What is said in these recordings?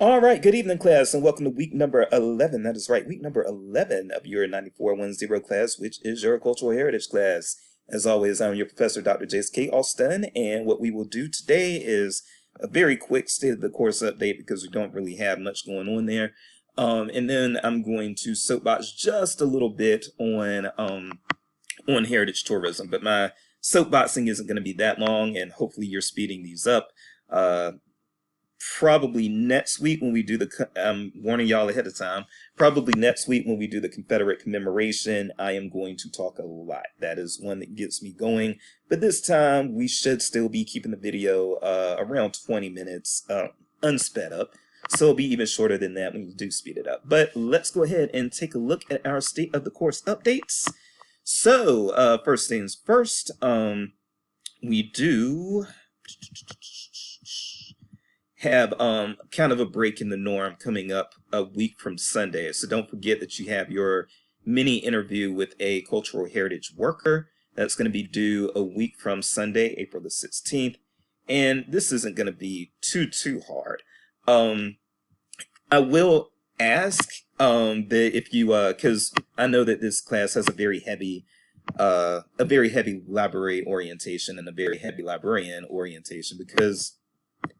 All right, good evening, class, and welcome to week number 11. That is right, week number 11 of your 9410 class, which is your cultural heritage class. As always, I'm your professor, Dr. Jace K. Alston, and what we will do today is a very quick state of the course update because we don't really have much going on there. And then I'm going to soapbox just a little bit on heritage tourism, but my soapboxing isn't going to be that long, and hopefully you're speeding these up. Probably next week when we do I'm warning y'all ahead of time, probably next week when we do the Confederate commemoration, I am going to talk a lot. That is one that gets me going. But this time we should still be keeping the video around 20 minutes unsped up. So it'll be even shorter than that when you do speed it up. But let's go ahead and take a look at our state of the course updates. So first things first, we do have kind of a break in the norm coming up a week from Sunday. So don't forget that you have your mini interview with a cultural heritage worker. That's going to be due a week from Sunday, April the 16th. And this isn't going to be too hard. I will ask that if you, because I know that this class has a very heavy library orientation and a very heavy librarian orientation because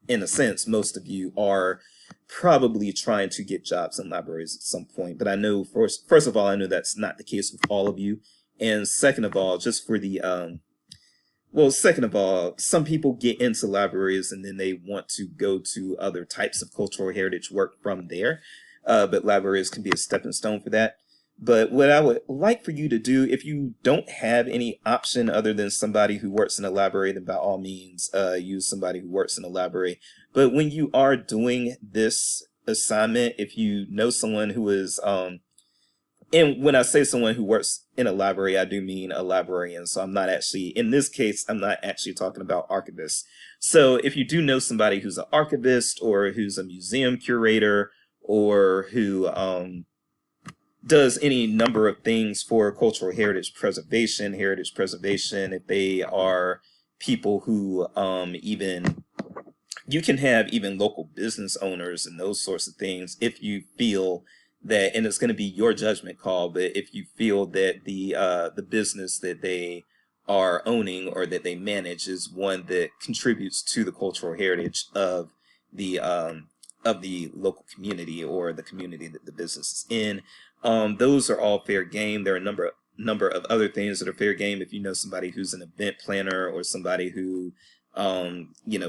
in a sense, most of you are probably trying to get jobs in libraries at some point. But I know, first of all, I know that's not the case with all of you. And second of all, just for the, second of all, some people get into libraries and then they want to go to other types of cultural heritage work from there. But libraries can be a stepping stone for that. But what I would like for you to do, if you don't have any option other than somebody who works in a library, then by all means, use somebody who works in a library. But when you are doing this assignment, if you know someone who is, and when I say someone who works in a library, I do mean a librarian. So I'm not actually, in this case, I'm not actually talking about archivists. So if you do know somebody who's an archivist or who's a museum curator or who, does any number of things for cultural heritage preservation, if they are people who even, you can have even local business owners and those sorts of things if you feel that, and it's going to be your judgment call, but if you feel that the business that they are owning or that they manage is one that contributes to the cultural heritage of the local community or the community that the business is in. Those are all fair game. There are a number of other things that are fair game. If you know somebody who's an event planner or somebody who,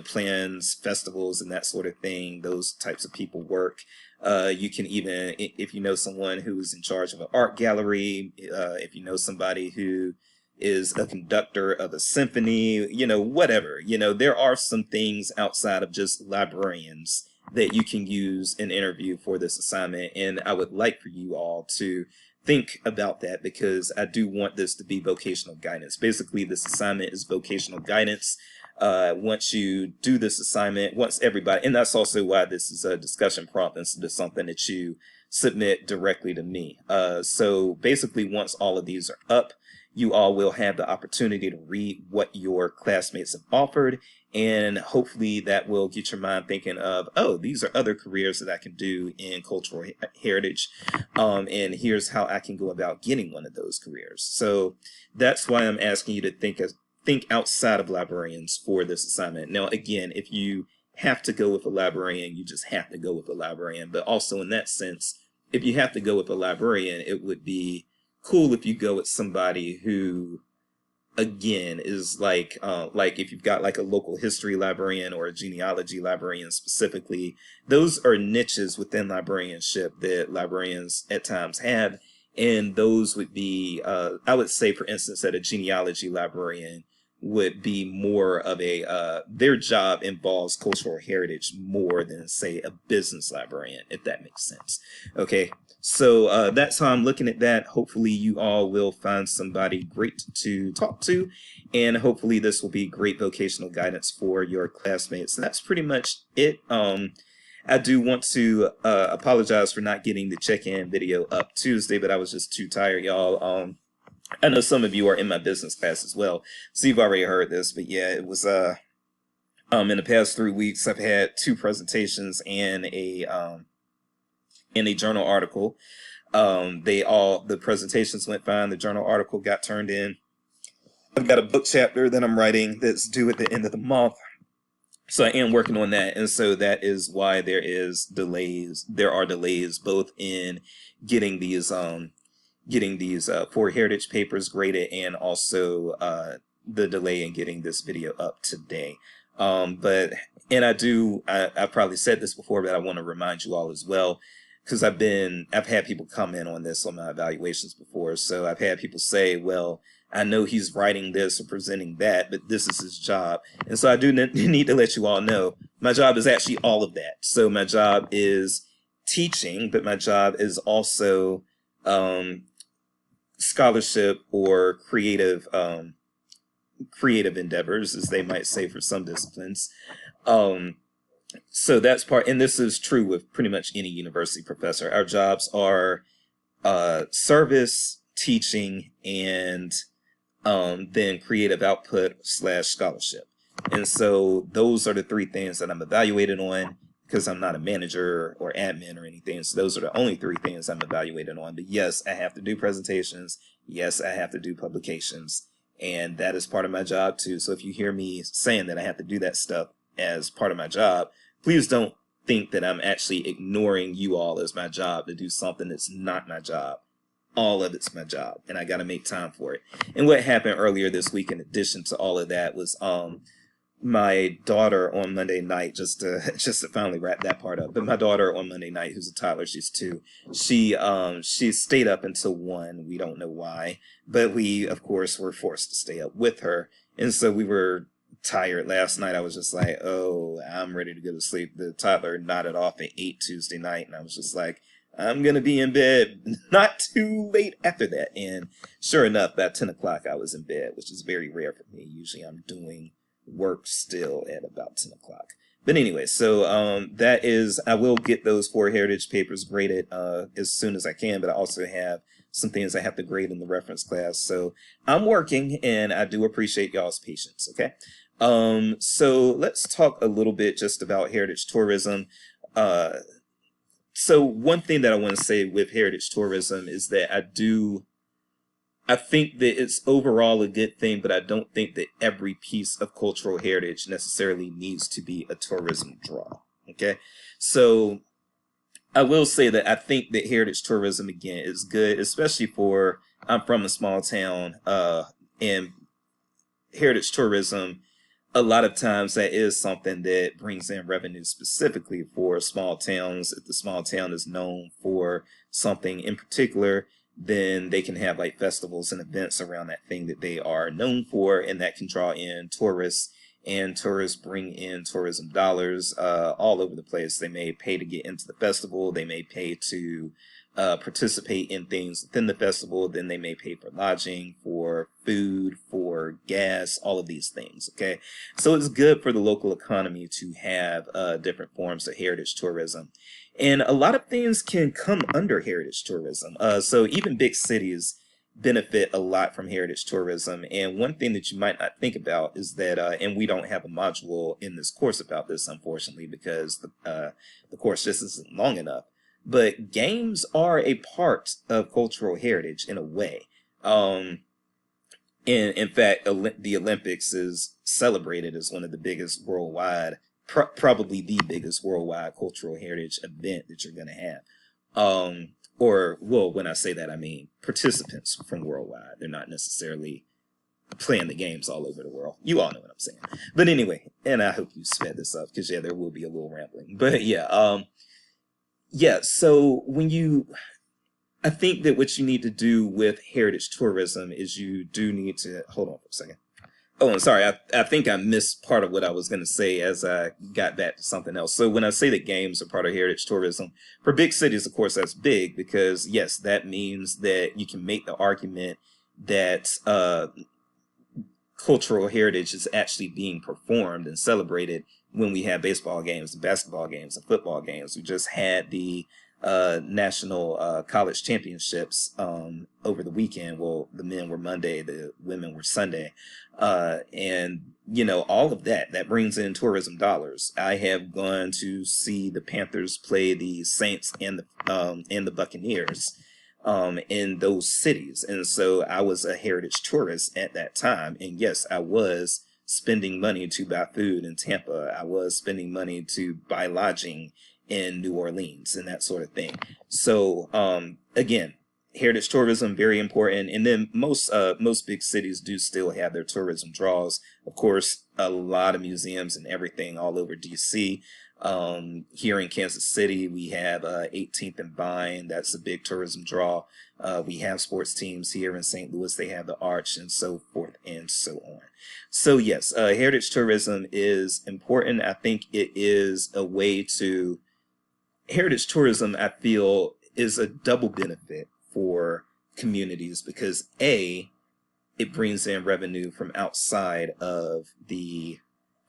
plans festivals and that sort of thing, those types of people work. You can even, if you know someone who's in charge of an art gallery, if you know somebody who is a conductor of a symphony, whatever, there are some things outside of just librarians that you can use an interview for this assignment. And I would like for you all to think about that because I do want this to be vocational guidance. Basically, this assignment is vocational guidance. Once you do this assignment, once everybody, and that's also why this is a discussion prompt instead of something that you submit directly to me. So basically, once all of these are up, you all will have the opportunity to read what your classmates have offered. And hopefully that will get your mind thinking of, oh, these are other careers that I can do in cultural heritage. And here's how I can go about getting one of those careers. So that's why I'm asking you to think outside of librarians for this assignment. Now, again, if you have to go with a librarian, you just have to go with a librarian. But also in that sense, if you have to go with a librarian, it would be cool if you go with somebody who, again, is like if you've got like a local history librarian or a genealogy librarian specifically, those are niches within librarianship that librarians at times have. And those would be, I would say, for instance, that a genealogy librarian would be more of their job involves cultural heritage more than, say, a business librarian, if that makes sense. Okay, so that's how I'm looking at that. Hopefully you all will find somebody great to talk to, and hopefully this will be great vocational guidance for your classmates. So that's pretty much it. I do want to apologize for not getting the check-in video up Tuesday, but I was just too tired, y'all. I know some of you are in my business class as well, so you've already heard this, but yeah, it was In the past 3 weeks, I've had two presentations and a journal article. The presentations went fine. The journal article got turned in. I've got a book chapter that I'm writing that's due at the end of the month. So I am working on that, and so that is why there is delays. There are delays both in getting these 4 heritage papers graded, and also the delay in getting this video up today. But I've probably said this before, but I want to remind you all as well, because I've had people comment on this on my evaluations before. So I've had people say, well, I know he's writing this or presenting that, but this is his job. And so I do need to let you all know my job is actually all of that. So my job is teaching, but my job is also scholarship or creative endeavors, as they might say for some disciplines. So that's part, and this is true with pretty much any university professor. Our jobs are service, teaching, and then creative output / scholarship. And so those are the 3 things that I'm evaluated on, because I'm not a manager or admin or anything. So those are the only 3 things I'm evaluated on. But yes, I have to do presentations. Yes, I have to do publications. And that is part of my job too. So if you hear me saying that I have to do that stuff as part of my job, please don't think that I'm actually ignoring you all as my job to do something that's not my job. All of it's my job, and I got to make time for it. And what happened earlier this week, in addition to all of that, was my daughter on Monday night, just to finally wrap that part up. But my daughter on Monday night, who's a toddler, she's 2. She stayed up until 1. We don't know why, but we of course were forced to stay up with her, and so we were tired last night. I was just like, oh, I'm ready to go to sleep. The toddler nodded off at 8 Tuesday night, and I was just like, I'm going to be in bed not too late after that. And sure enough, by 10 o'clock, I was in bed, which is very rare for me. Usually I'm doing work still at about 10 o'clock. But anyway, so I will get those 4 heritage papers graded as soon as I can, but I also have some things I have to grade in the reference class. So I'm working, and I do appreciate y'all's patience, okay? So let's talk a little bit just about heritage tourism. So one thing that I want to say with heritage tourism is that I think that it's overall a good thing, but I don't think that every piece of cultural heritage necessarily needs to be a tourism draw. Okay. So I will say that I think that heritage tourism, again, is good, especially I'm from a small town, and heritage tourism, a lot of times that is something that brings in revenue specifically for small towns. If the small town is known for something in particular, then they can have like festivals and events around that thing that they are known for, and that can draw in tourists, and tourists bring in tourism dollars all over the place. They may pay to get into the festival. They may pay to participate in things within the festival. Then they may pay for lodging, for food, for gas, all of these things. Okay, so it's good for the local economy to have different forms of heritage tourism, and a lot of things can come under heritage tourism. So even big cities benefit a lot from heritage tourism. And one thing that you might not think about is that, and we don't have a module in this course about this, unfortunately, because the course just isn't long enough. But games are a part of cultural heritage in a way. In fact, the Olympics is celebrated as one of the biggest worldwide, probably the biggest worldwide cultural heritage event that you're going to have. When I say that, I mean participants from worldwide. They're not necessarily playing the games all over the world. You all know what I'm saying. But anyway, and I hope you sped this up, because there will be a little rambling. But so I think that what you need to do with heritage tourism is you do need to, hold on for a second. Oh, I'm sorry. I think I missed part of what I was going to say as I got back to something else. So when I say that games are part of heritage tourism, for big cities, of course, that's big, because yes, that means that you can make the argument that cultural heritage is actually being performed and celebrated when we have baseball games and basketball games and football games. We just had the national college championships over the weekend. Well, the men were Monday, the women were Sunday. And, you know, all of that brings in tourism dollars. I have gone to see the Panthers play the Saints and the Buccaneers in those cities. And so I was a heritage tourist at that time. And yes, I was spending money to buy food in Tampa. I was spending money to buy lodging in New Orleans and that sort of thing. So again, heritage tourism, very important. And then most big cities do still have their tourism draws. Of course, a lot of museums and everything all over DC. Here in Kansas City, we have 18th and Vine. That's a big tourism draw. We have sports teams here in St. Louis. They have the Arch and so forth and so on. So yes, heritage tourism is important. I think it is a way to heritage tourism, I feel, is a double benefit for communities because A, it brings in revenue from outside of the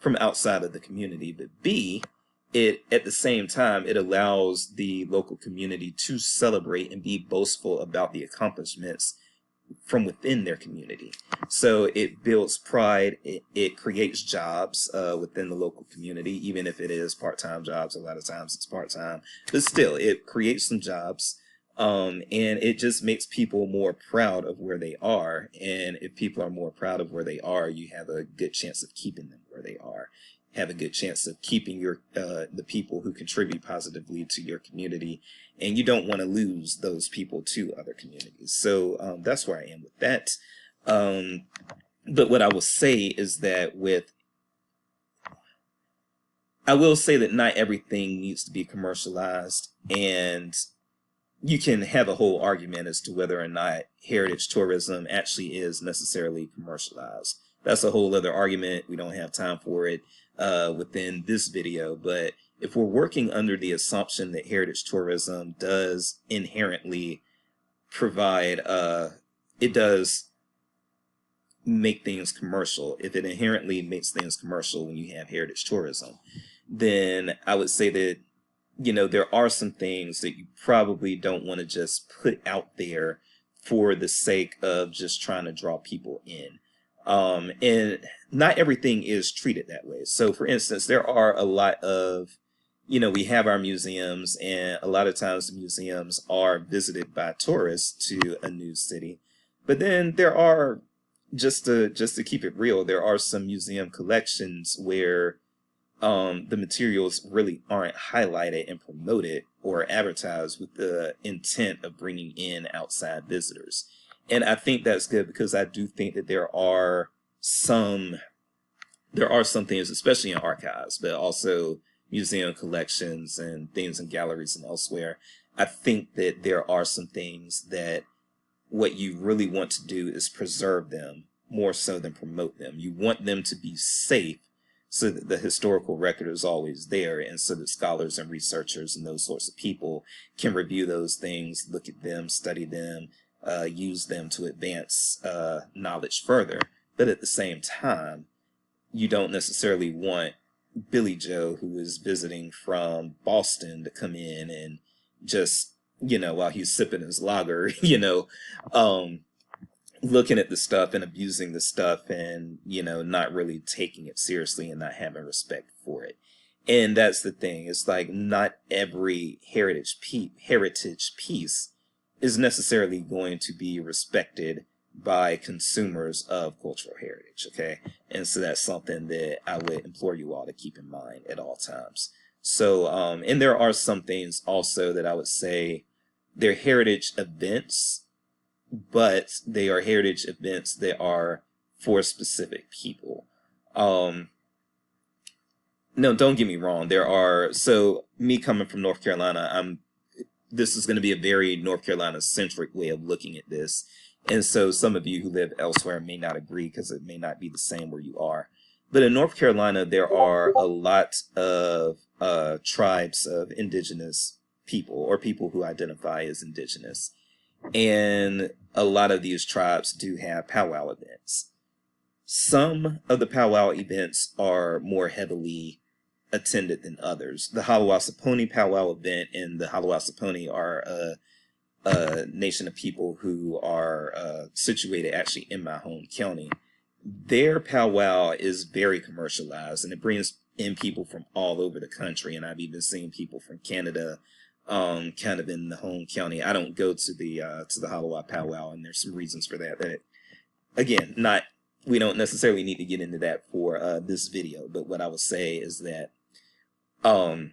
community, but B, it at the same time it allows the local community to celebrate and be boastful about the accomplishments from within their community. So it builds pride, it creates jobs within the local community, even if it is part-time jobs. A lot of times it's part-time, but still it creates some jobs, and it just makes people more proud of where they are. And if people are more proud of where they are, you have a good chance of keeping them where they are, have a good chance of keeping your the people who contribute positively to your community, and you don't want to lose those people to other communities. So that's where I am with that. But what I will say is that I will say that not everything needs to be commercialized, and you can have a whole argument as to whether or not heritage tourism actually is necessarily commercialized. That's a whole other argument. We don't have time for it within this video, but if we're working under the assumption that heritage tourism does inherently provide, it does make things commercial, if it inherently makes things commercial when you have heritage tourism, then I would say that, you know, there are some things that you probably don't want to just put out there for the sake of just trying to draw people in. And not everything is treated that way. So for instance, there are a lot of, you know, we have our museums, and a lot of times the museums are visited by tourists to a new city. But then there are, just to keep it real, there are some museum collections where the materials really aren't highlighted and promoted or advertised with the intent of bringing in outside visitors. And I think that's good, because I do think that there are some things, especially in archives, but also museum collections and things in galleries and elsewhere. I think that there are some things that what you really want to do is preserve them more so than promote them. You want them to be safe so that the historical record is always there, and so that scholars and researchers and those sorts of people can review those things, look at them, study them, use them to advance knowledge further. But at the same time, you don't necessarily want Billy Joe, who is visiting from Boston, to come in and just, you know, while he's sipping his lager, you know, looking at the stuff and abusing the stuff, and, you know, not really taking it seriously and not having respect for it. And that's the thing. It's like not every heritage piece is necessarily going to be respected by consumers of cultural heritage, okay? And so that's something that I would implore you all to keep in mind at all times. So, and there are some things also that I would say they're heritage events, but they are heritage events that are for specific people. No, don't get me wrong. So me coming from North Carolina, this is going to be a very North Carolina centric way of looking at this. And so some of you who live elsewhere may not agree, because it may not be the same where you are. But in North Carolina, there are a lot of tribes of indigenous people, or people who identify as indigenous. And a lot of these tribes do have powwow events. Some of the powwow events are more heavily attended than others. The Halawasaponi Powwow event and the Halawasaponi are a nation of people who are situated actually in my home county. Their powwow is very commercialized, and it brings in people from all over the country. And I've even seen people from Canada, kind of in the home county. I don't go to the Halawa powwow, and there's some reasons for that. That again, not we don't necessarily need to get into that for this video. But what I will say is that, again,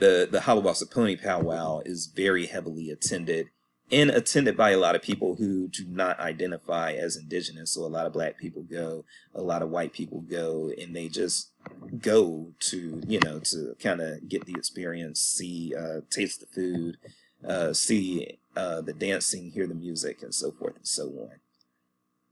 the Halawasaponi powwow is very heavily attended. And attended by a lot of people who do not identify as indigenous. So a lot of black people go, a lot of white people go, and they just go to, to kind of get the experience, see, taste the food, see the dancing, hear the music, and so forth and so on.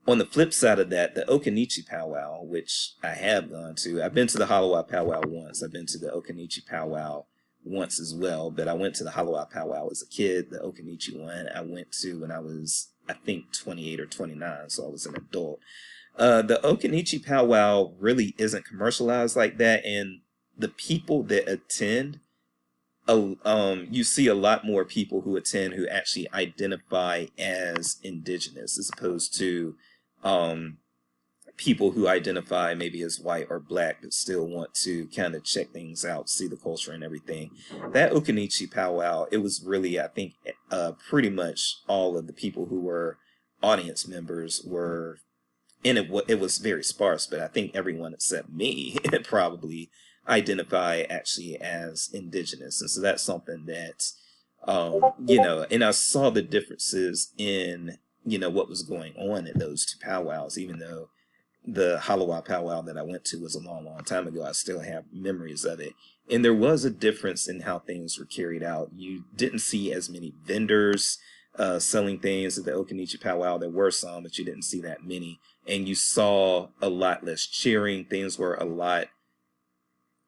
On the flip side of that, the Okinichi powwow, which I have gone to, I've been to the Halawa powwow once. I've been to the Okinichi powwow once as well, but I went to the Halawa powwow as a kid. The Okinichi one I went to when I was, I think, 28 or 29, so I was an adult. The Okinichi powwow really isn't commercialized like that, and the people that attend, you see a lot more people who attend who actually identify as indigenous, as opposed to people who identify maybe as white or black but still want to kind of check things out, see the culture and everything. That Okinichi powwow, it was really, I think, pretty much all of the people who were audience members were in it. It was very sparse, but I think everyone except me probably identify actually as indigenous. And so that's something that, and I saw the differences in, what was going on in those two powwows, even though the Halawa powwow that I went to was a long, long time ago. I still have memories of it. And there was a difference in how things were carried out. You didn't see as many vendors selling things at the Okinichi powwow. There were some, but you didn't see that many. And you saw a lot less cheering. Things were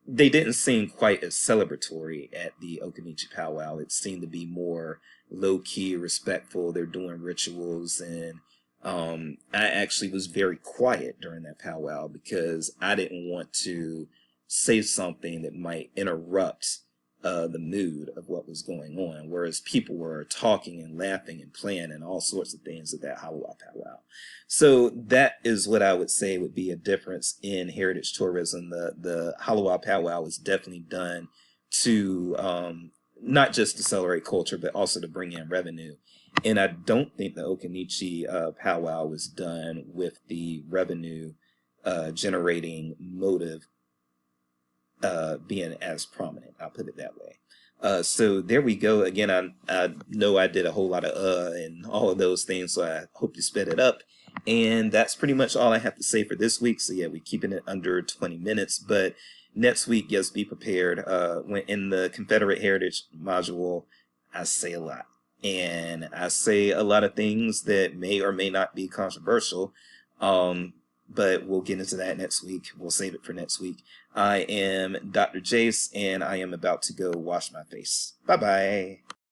they didn't seem quite as celebratory at the Okinichi powwow. It seemed to be more low-key, respectful. They're doing rituals, and I actually was very quiet during that powwow because I didn't want to say something that might interrupt the mood of what was going on, whereas people were talking and laughing and playing and all sorts of things at that Halawa powwow. So that is what I would say would be a difference in heritage tourism. The Halawa powwow is definitely done to not just to celebrate culture, but also to bring in revenue. And I don't think the Okinichi powwow was done with the revenue generating motive being as prominent. I'll put it that way. So there we go. Again, I know I did a whole lot of and all of those things, so I hope you sped it up. And that's pretty much all I have to say for this week. So yeah, we're keeping it under 20 minutes. But next week, yes, be prepared. When in the Confederate Heritage module, I say a lot. And I say a lot of things that may or may not be controversial. But we'll get into that next week. We'll save it for next week. I am Dr. Jace, and I am about to go wash my face. Bye-bye.